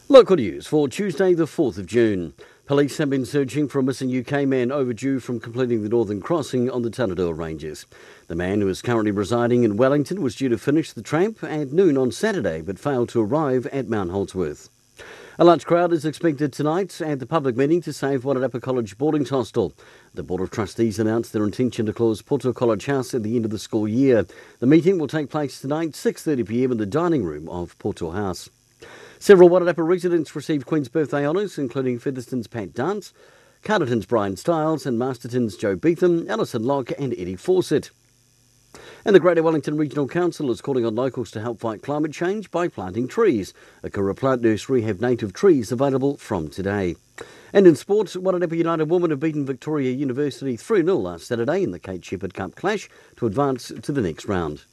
Local news for Tuesday the 4th of June. Police have been searching for a missing UK man overdue from completing the Northern Crossing on the Taradale Ranges. The man, who is currently residing in Wellington, was due to finish the tramp at noon on Saturday but failed to arrive at Mount Holdsworth. A large crowd is expected tonight at the public meeting to save Wairarapa College Boardings Hostel. The Board of Trustees announced their intention to close Porto College House at the end of the school year. The meeting will take place tonight, 6:30pm, in the dining room of Porto House. Several Wairarapa residents received Queen's Birthday honours, including Featherston's Pat Dance, Carterton's Brian Stiles and Masterton's Joe Beetham, Alison Locke and Eddie Fawcett. And the Greater Wellington Regional Council is calling on locals to help fight climate change by planting trees. A Kura Plant Nursery have native trees available from today. And in sports, Wairarapa United women have beaten Victoria University 3-0 last Saturday in the Kate Shepherd Cup clash to advance to the next round.